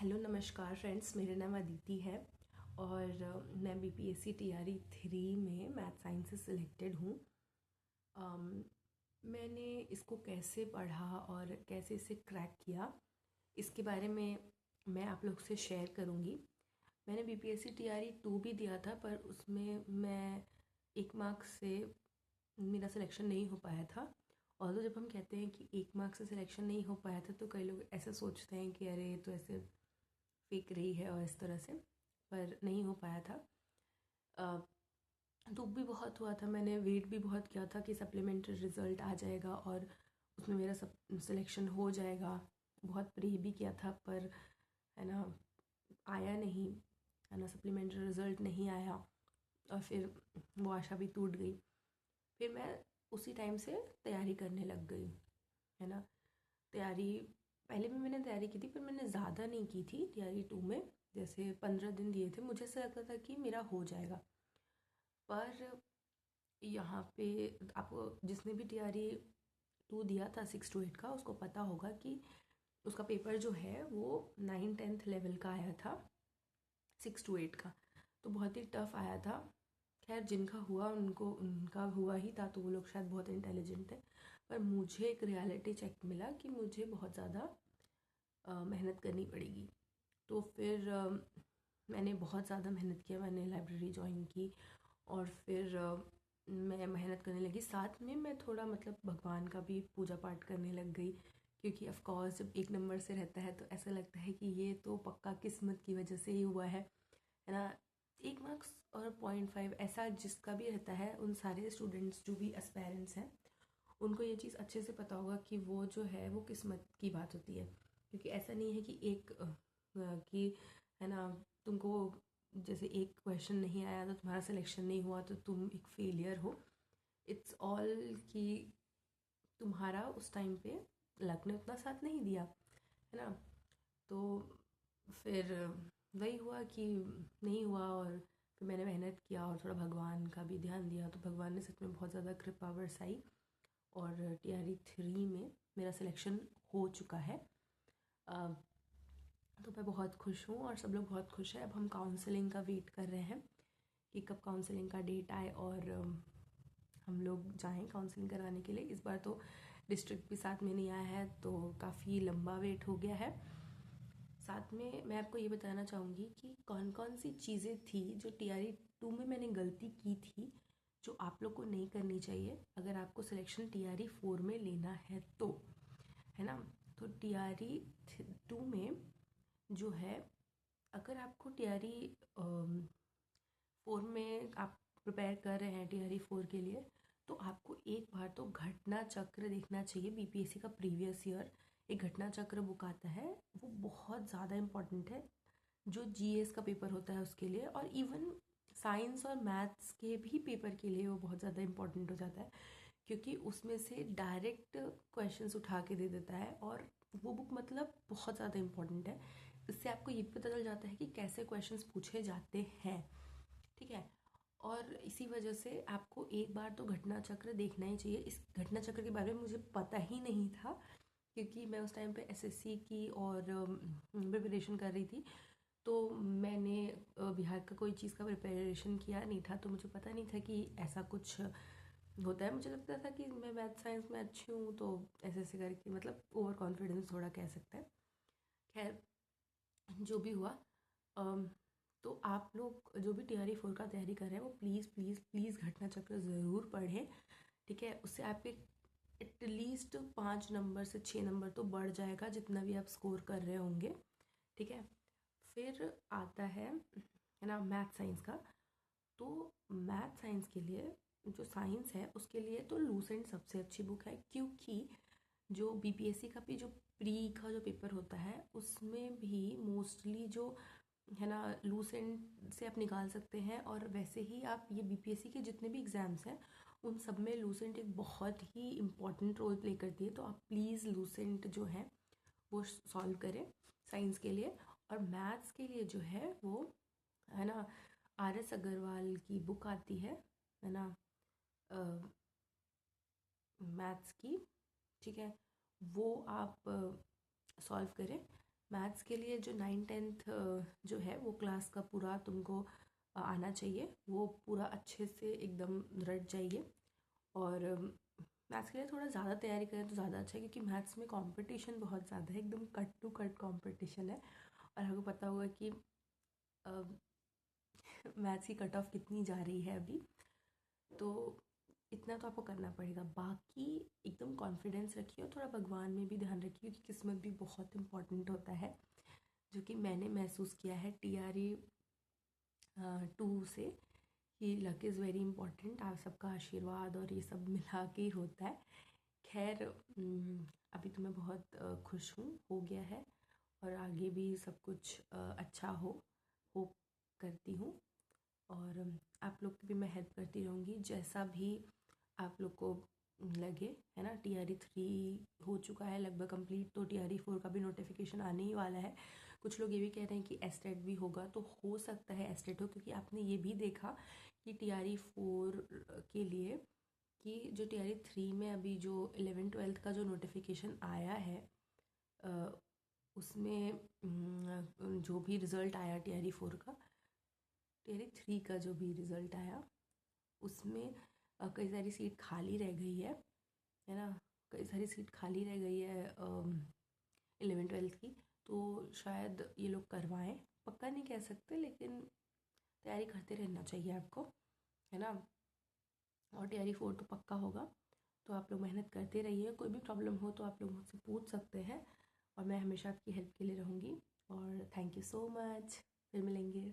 Hello नमस्कार friends, मेरा नाम अदिति है और मैं बीपीएससी टीआरई 3 में मैथ साइंस से सिलेक्टेड हूँ। मैंने इसको कैसे पढ़ा और कैसे इसे क्रैक किया, इसके बारे में मैं आप लोग से शेयर करूँगी। मैंने बीपीएससी टीआरई 2 भी दिया था, पर उसमें मैं 1 मार्क्स से मेरा सिलेक्शन नहीं हो पाया था। और तो जब हम कहते हैं कि 1 मार्क्स से सिलेक्शन नहीं हो पाया था, तो कई लोग ऐसा सोचते हैं कि अरे तो ऐसे फेंक रही है और इस तरह से, पर नहीं हो पाया था। दुख भी बहुत हुआ था, मैंने वेट भी बहुत किया था कि सप्लीमेंट्री रिज़ल्ट आ जाएगा और उसमें मेरा सब सिलेक्शन हो जाएगा। बहुत प्रे भी किया था, पर है ना आया नहीं, है ना, सप्लीमेंट्री रिज़ल्ट नहीं आया और फिर वो आशा भी टूट गई। फिर मैं उसी टाइम से तैयारी करने लग गई, है ना। तैयारी पहले भी मैंने तैयारी की थी, पर मैंने ज़्यादा नहीं की थी। टीआरई 2 में जैसे 15 दिन दिए थे, मुझे ऐसा लगता था कि मेरा हो जाएगा। पर यहाँ पे आपको जिसने भी टीआरई 2 दिया था 6 to 8 का, उसको पता होगा कि उसका पेपर जो है वो 9th-10th लेवल का आया था, 6 to 8 का, तो बहुत ही टफ आया था। खैर जिनका हुआ उनका हुआ ही था, तो वो लोग शायद बहुत इंटेलिजेंट थे। पर मुझे एक रियलिटी चेक मिला कि मुझे बहुत ज़्यादा मेहनत करनी पड़ेगी। तो फिर मैंने बहुत ज़्यादा मेहनत किया, मैंने लाइब्रेरी ज्वाइन की और फिर मैं मेहनत करने लगी। साथ में मैं थोड़ा मतलब भगवान का भी पूजा पाठ करने लग गई, क्योंकि ऑफ कोर्स जब 1 नंबर से रहता है तो ऐसा लगता है कि ये तो पक्का किस्मत की वजह से ही हुआ है ना। 1 मार्क्स और 0.5 ऐसा जिसका भी रहता है, उन सारे स्टूडेंट्स जो भी एस्पायरेंट्स हैं उनको ये चीज़ अच्छे से पता होगा कि वो जो है वो किस्मत की बात होती है। क्योंकि ऐसा नहीं है कि कि है ना, तुमको जैसे एक क्वेश्चन नहीं आया तो तुम्हारा सिलेक्शन नहीं हुआ तो तुम एक फेलियर हो। इट्स ऑल कि तुम्हारा उस टाइम पे लक ने उतना साथ नहीं दिया, है ना। तो फिर वही हुआ कि नहीं हुआ और फिर मैंने मेहनत किया और थोड़ा भगवान का भी ध्यान दिया, तो भगवान ने सच में बहुत ज़्यादा कृपा बरसाई और टीआरई 3 में मेरा सिलेक्शन हो चुका है। तो मैं बहुत खुश हूँ और सब लोग बहुत खुश हैं। अब हम काउंसलिंग का वेट कर रहे हैं कि कब काउंसलिंग का डेट आए और हम लोग जाएं काउंसलिंग करवाने के लिए। इस बार तो डिस्ट्रिक्ट भी साथ में नहीं आया है, तो काफ़ी लंबा वेट हो गया है। साथ में मैं आपको ये बताना चाहूँगी कि कौन कौन सी चीज़ें थी जो टीआरई 2 में मैंने गलती की थी, जो आप लोग को नहीं करनी चाहिए अगर आपको सिलेक्शन टीआरई 4 में लेना है तो, है ना। तो टीआरई 2 में जो है, अगर आपको टीआरई 4 में आप प्रिपेयर कर रहे हैं टीआरई 4 के लिए, तो आपको एक बार तो घटना चक्र देखना चाहिए। बीपीएससी का प्रीवियस ईयर एक घटना चक्र बुक आता है, वो बहुत ज़्यादा इम्पॉर्टेंट है जो जीएस का पेपर होता है उसके लिए, और इवन साइंस और मैथ्स के भी पेपर के लिए वो बहुत ज़्यादा इम्पॉर्टेंट हो जाता है, क्योंकि उसमें से डायरेक्ट क्वेश्चंस उठा के दे देता है। और वो बुक मतलब बहुत ज़्यादा इम्पॉर्टेंट है। इससे आपको ये भी पता चल जाता है कि कैसे क्वेश्चंस पूछे जाते हैं, ठीक है। और इसी वजह से आपको एक बार तो घटना चक्र देखना ही चाहिए। इस घटना चक्र के बारे में मुझे पता ही नहीं था, क्योंकि मैं उस टाइम पे एसएससी की और प्रिपरेशन कर रही थी, तो मैंने बिहार का कोई चीज़ का प्रिपरेशन किया नहीं था, तो मुझे पता नहीं था कि ऐसा कुछ होता है। मुझे लगता था कि मैं मैथ साइंस में अच्छी हूँ, तो ऐसे करके मतलब ओवर कॉन्फिडेंस थोड़ा कह सकते हैं। खैर जो भी हुआ, तो आप लोग जो भी टीआरई 4 का तैयारी कर रहे हैं वो प्लीज़ प्लीज़ प्लीज़ घटना चक्र ज़रूर पढ़ें, ठीक है। उससे आपके एटलीस्ट 5 नंबर से 6 नंबर तो बढ़ जाएगा, जितना भी आप स्कोर कर रहे होंगे, ठीक है। फिर आता है ना मैथ साइंस का। तो मैथ साइंस के लिए, जो साइंस है उसके लिए तो लूसेंट सबसे अच्छी बुक है, क्योंकि जो बीपीएससी का भी जो प्री का जो पेपर होता है उसमें भी मोस्टली जो है ना लूसेंट से आप निकाल सकते हैं। और वैसे ही आप ये बीपीएससी के जितने भी एग्ज़ाम्स हैं उन सब में लूसेंट एक बहुत ही इम्पॉर्टेंट रोल प्ले करती है। तो आप प्लीज़ लूसेंट जो है वो सॉल्व करें साइंस के लिए। और मैथ्स के लिए जो है वो है ना आर.एस. अग्रवाल की बुक आती है ना, मैथ्स की, ठीक है, वो आप सॉल्व करें। मैथ्स के लिए जो 9th 10th जो है वो क्लास का पूरा तुमको आना चाहिए, वो पूरा अच्छे से एकदम रट जाइए। और मैथ्स के लिए थोड़ा ज़्यादा तैयारी करें तो ज़्यादा अच्छा है, क्योंकि मैथ्स में कंपटीशन बहुत ज़्यादा है, एकदम कट टू कट कंपटीशन है। और आपको पता होगा कि मैथ्स की कट ऑफ कितनी जा रही है अभी, तो इतना तो आपको करना पड़ेगा। बाकी एकदम कॉन्फिडेंस रखिए और थोड़ा भगवान में भी ध्यान रखिए, क्योंकि किस्मत भी बहुत इम्पॉर्टेंट होता है, जो कि मैंने महसूस किया है TRE 2 से, कि लक इज़ वेरी इंपॉर्टेंट। आप सबका आशीर्वाद और ये सब मिला के ही होता है। खैर अभी तो मैं बहुत खुश हूँ, हो गया है, और आगे भी सब कुछ अच्छा होप करती हूँ। और आप लोग की भी मैं हेल्प करती रहूँगी, जैसा भी आप लोग को लगे, है ना। TRE 3 हो चुका है लगभग कंप्लीट, तो TRE 4 का भी नोटिफिकेशन आने ही वाला है। कुछ लोग ये भी कह रहे हैं कि एस्टेट भी होगा, तो हो सकता है एस्टेट हो, क्योंकि आपने ये भी देखा कि TRE 4 के लिए, कि जो TRE 3 में अभी जो 11th 12th का जो नोटिफिकेशन आया है, उसमें जो भी रिज़ल्ट आया TRE 4 का, TRE 3 का जो भी रिज़ल्ट आया, उसमें कई सारी सीट खाली रह गई है ना। कई सारी सीट खाली रह गई है 11th 12th की, तो शायद ये लोग करवाएं, पक्का नहीं कह सकते, लेकिन तैयारी करते रहना चाहिए आपको, है ना। और TRE 4 तो पक्का होगा, तो आप लोग मेहनत करते रहिए। कोई भी प्रॉब्लम हो तो आप लोग मुझसे पूछ सकते हैं, और मैं हमेशा आपकी हेल्प के लिए रहूँगी। और थैंक यू सो मच, फिर मिलेंगे।